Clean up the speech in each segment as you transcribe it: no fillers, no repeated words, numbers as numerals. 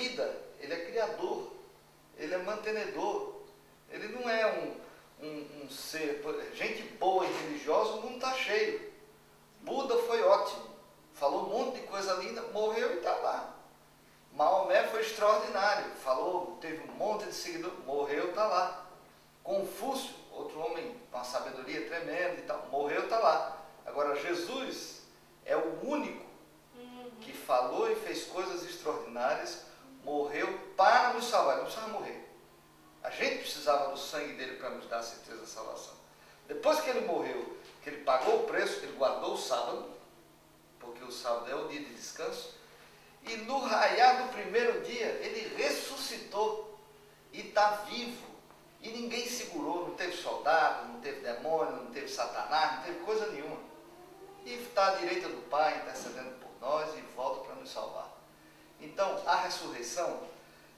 vida, ele é criador, ele é mantenedor, ele não é um ser, gente boa e religiosa, o mundo está cheio. Buda foi ótimo, falou um monte de coisa linda, morreu e está lá. Maomé foi extraordinário, falou, teve um monte de seguidores, morreu, está lá. Confúcio, outro homem com uma sabedoria tremenda e tal, morreu, está lá. Agora Jesus é o único que falou e fez coisas extraordinárias, morreu para nos salvar, não precisava morrer. A gente precisava do sangue dele para nos dar a certeza da salvação. Depois que ele morreu, que ele pagou o preço, que ele guardou o sábado, porque o sábado é o dia de descanso, e no raiar do primeiro dia, ele ressuscitou e está vivo. E ninguém segurou, não teve soldado, não teve demônio, não teve Satanás, não teve coisa nenhuma. E está à direita do Pai, intercedendo por nós e volta para nos salvar. Então, a ressurreição,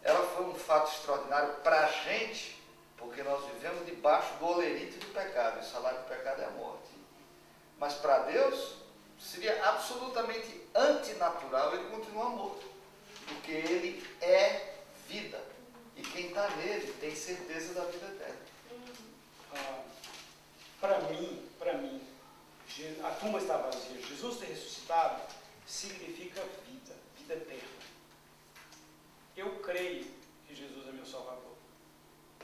ela foi um fato extraordinário para a gente, porque nós vivemos debaixo do olerite do pecado, e o salário do pecado é a morte. Mas para Deus, seria absolutamente antinatural ele continuar morto, porque ele é vida, e quem está nele tem certeza da vida eterna. Para mim, a tumba está vazia. Jesus ter ressuscitado significa vida, vida eterna. Eu creio que Jesus é meu Salvador.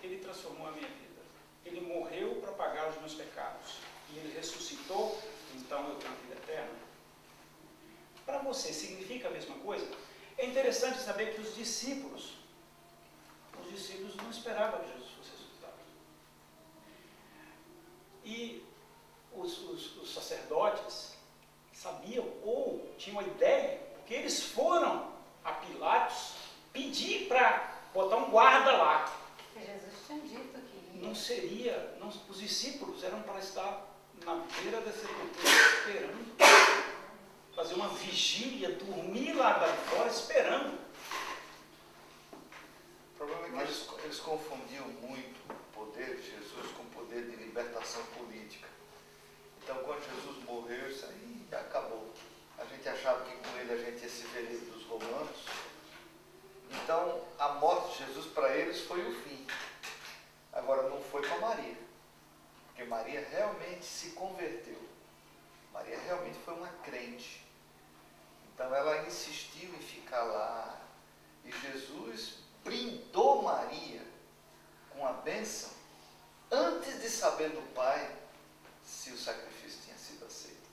Ele transformou a minha vida. Ele morreu para pagar os meus pecados. E ele ressuscitou, então eu tenho a vida eterna. Para você, significa a mesma coisa? É interessante saber que os discípulos não esperavam que Jesus fosse ressuscitado. E os sacerdotes sabiam ou tinham a ideia, porque eles foram a Pilatos pedir para botar um guarda lá. Jesus tinha dito que Não seria, os discípulos eram para estar na beira da sepultura esperando, fazer uma vigília, dormir lá fora esperando. O problema é que eles confundiam muito o poder de Jesus com o poder de libertação política. Então, quando Jesus morreu, isso aí acabou. A gente achava que com ele a gente ia se ver livre dos romanos. Então, a morte de Jesus para eles foi o fim. Agora, não foi para Maria, porque Maria realmente se converteu. Maria realmente foi uma crente. Então, ela insistiu em ficar lá. E Jesus brindou Maria com a bênção antes de saber do Pai se o sacrifício tinha sido aceito.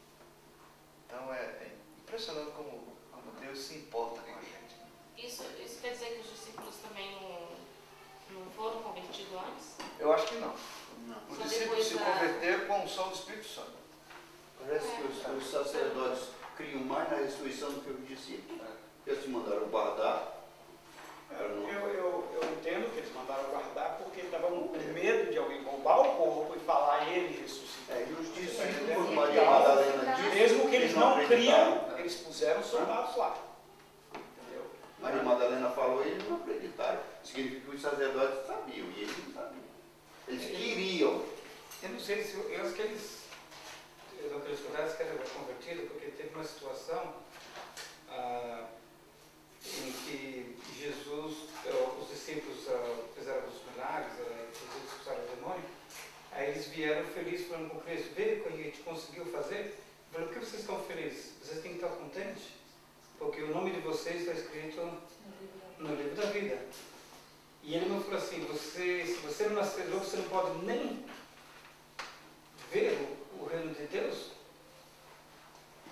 Então, é impressionante como Deus se importa com a gente. Isso quer dizer que os discípulos também não foram convertidos antes? Eu acho que não. Os Só discípulos se depois da- converteram com a unção do Espírito Santo. Parece que os sacerdotes criam mais na ressurreição do que os discípulos. Eles se mandaram guardar. Eu entendo que eles mandaram guardar porque estavam com medo de alguém roubar o corpo e falar ele ressuscitou. E os discípulos, Então, Maria Madalena disse, mesmo que eles não acreditaram. criam, eles puseram soldados lá. Entendeu? Maria Madalena falou e eles não acreditaram. Significa que os sacerdotes sabiam e eles não sabiam. Eles queriam. Eu não sei se eu acho que eles estudaram que era convertido, porque teve uma situação em que Jesus, os discípulos fizeram os milagres, Jesus expulsaram o demônio, aí eles vieram felizes falando com Cristo, vê o que a gente conseguiu fazer? Falei, por que vocês estão felizes? Vocês têm que estar contentes, porque o nome de vocês está escrito no livro da vida. E ele não falou assim, se você não nascer de novo, você não pode nem ver o reino de Deus.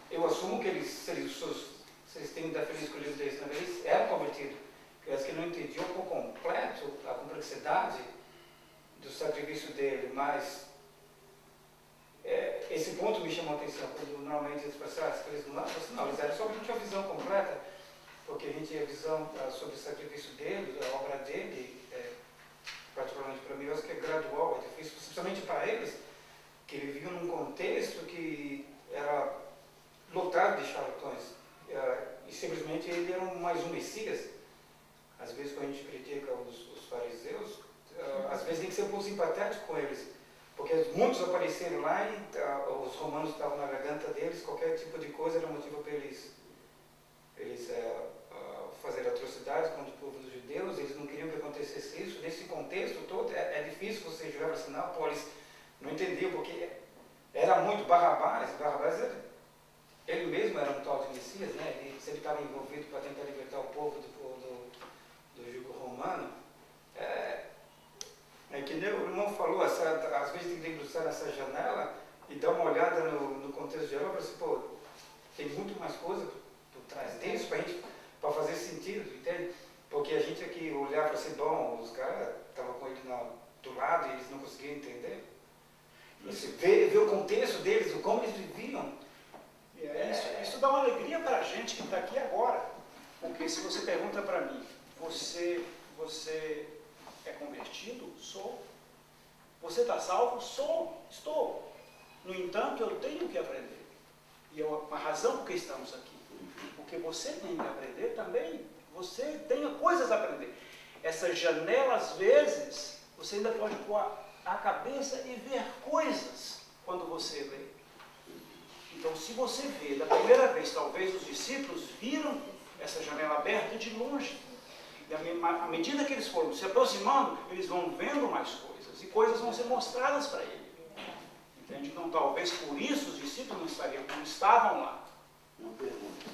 Eu assumo que eles têm que estar felizes com o livro deles, mas eles eram convertidos. Eles que não entendiam por completo a complexidade do sacrifício dele, mas esse ponto me chamou a atenção, quando normalmente eles pensaram que eles não, eles eram só que não tinham a visão completa, porque a gente tinha a visão sobre o sacrifício dele, a obra dele, particularmente para mim, eu acho que é gradual, é difícil, principalmente para eles, que viviam num contexto que era lotado de charlatões, e simplesmente ele era mais um Messias. Às vezes, quando a gente critica os fariseus, às vezes tem que ser um pouco simpatético com eles, porque muitos apareceram lá e os romanos estavam na garganta deles, qualquer tipo de coisa era motivo para eles fazerem atrocidades contra o povo Não entendiam porque era muito Barrabás ele mesmo era um tal de Messias, né? Ele sempre estava envolvido para tentar libertar o povo do jugo romano. É que nem o irmão falou, às vezes tem que debruçar nessa janela e dar uma olhada no contexto geral para assim, pô, tem muito mais coisa por trás disso para fazer sentido, entende? Porque a gente aqui olhar para assim, bom, os caras estavam com ele do lado e eles não conseguiam entender. Você ver o contexto deles, o como eles viviam. Isso dá uma alegria para a gente que está aqui agora. Porque se você pergunta para mim, você é convertido? Sou. Você está salvo? Sou. Estou. No entanto, eu tenho que aprender. E é uma razão por que estamos aqui. Porque você tem que aprender também. Você tem coisas a aprender. Essa janela, às vezes, você ainda pode pôr a cabeça e ver coisas quando você lê. Então, se você vê da primeira vez, talvez os discípulos viram essa janela aberta de longe. E à medida que eles foram se aproximando, eles vão vendo mais coisas. E coisas vão ser mostradas para ele. Entende? Então, talvez por isso os discípulos não estavam lá. Uma pergunta.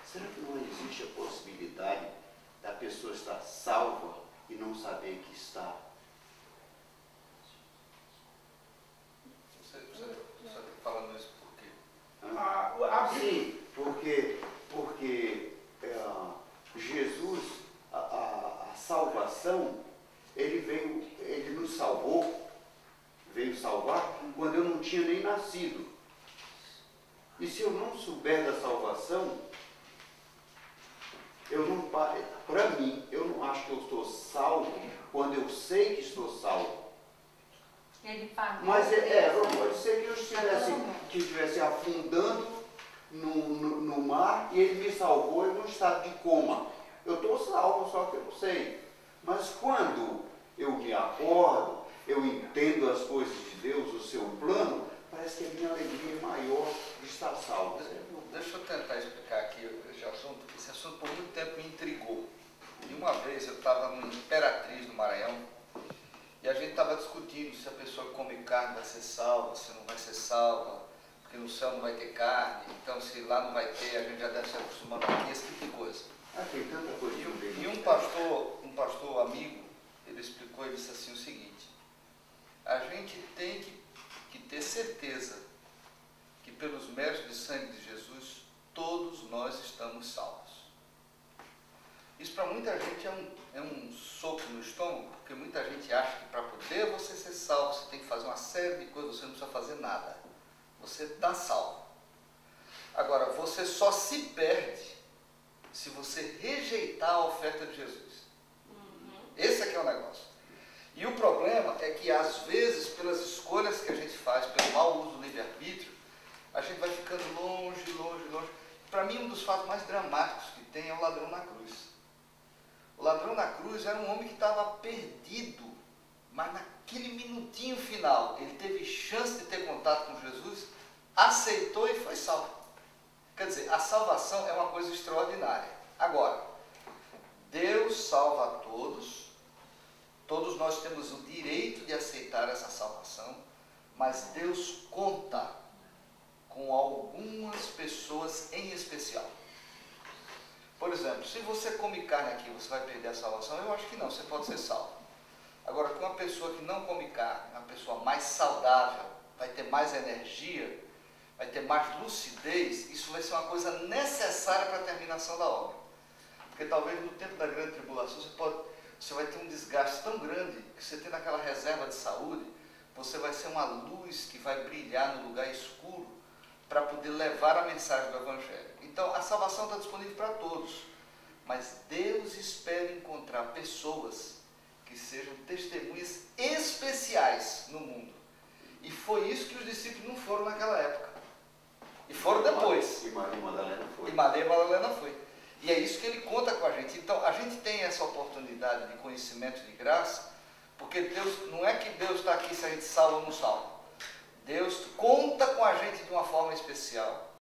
Será que não existe a possibilidade da pessoa estar salva e não saber que está? Você está falando isso por quê? Sim, porque Jesus, a salvação, ele nos salvou, veio salvar quando eu não tinha nem nascido. E se eu não souber da salvação, para mim, eu não acho que eu estou salvo quando eu sei que estou salvo. Ele pagou. Mas pode ser que eu estivesse afundando no mar e ele me salvou em um estado de coma. Eu estou salvo, só que eu não sei. Mas quando eu me acordo, eu entendo as coisas de Deus, o seu plano, parece que a minha alegria é maior de estar salvo. Deixa eu tentar explicar aqui esse assunto, porque esse assunto por muito tempo me intrigou. E uma vez eu estava no Imperatriz do Maranhão e a gente estava discutindo se a pessoa que come carne vai ser salva, se não vai ser salva, porque no céu não vai ter carne, então se lá não vai ter, a gente já deve se acostumando aqui, esse tipo de coisa. Tem tanta coisa. E um pastor amigo, ele explicou e disse assim o seguinte: a gente tem que ter certeza que pelos méritos de sangue de Jesus, todos nós estamos salvos. Isso para muita gente é um soco no estômago, porque muita gente acha que para poder você ser salvo, você tem que fazer uma série de coisas, você não precisa fazer nada. Você está salvo. Agora, você só se perde se você rejeitar a oferta de Jesus. Esse aqui é o negócio. E o problema é que, às vezes, pelas escolhas que a gente faz, pelo mau uso do livre-arbítrio, a gente vai ficando longe. Para mim, um dos fatos mais dramáticos que tem é o ladrão na cruz. O ladrão na cruz era um homem que estava perdido, mas naquele minutinho final, ele teve chance de ter contato com Jesus, aceitou e foi salvo. Quer dizer, a salvação é uma coisa extraordinária. Agora, Deus salva a todos, todos nós temos o direito de aceitar essa salvação, mas Deus conta com algumas pessoas em especial. Por exemplo, se você come carne aqui, você vai perder a salvação? Eu acho que não, você pode ser salvo. Agora, com uma pessoa que não come carne, uma pessoa mais saudável, vai ter mais energia, vai ter mais lucidez, isso vai ser uma coisa necessária para a terminação da obra. Porque talvez no tempo da grande tribulação você vai ter um desgaste tão grande que você tendo aquela reserva de saúde, você vai ser uma luz que vai brilhar no lugar escuro para poder levar a mensagem do Evangelho. Então, a salvação está disponível para todos, mas Deus espera encontrar pessoas que sejam testemunhas especiais no mundo. E foi isso que os discípulos não foram naquela época. E foram depois. E Maria Madalena foi. E Maria Madalena foi. E é isso que ele conta com a gente. Então, a gente tem essa oportunidade de conhecimento de graça, porque Deus, não é que Deus está aqui se a gente salva ou não salva. Deus conta com a gente de uma forma especial.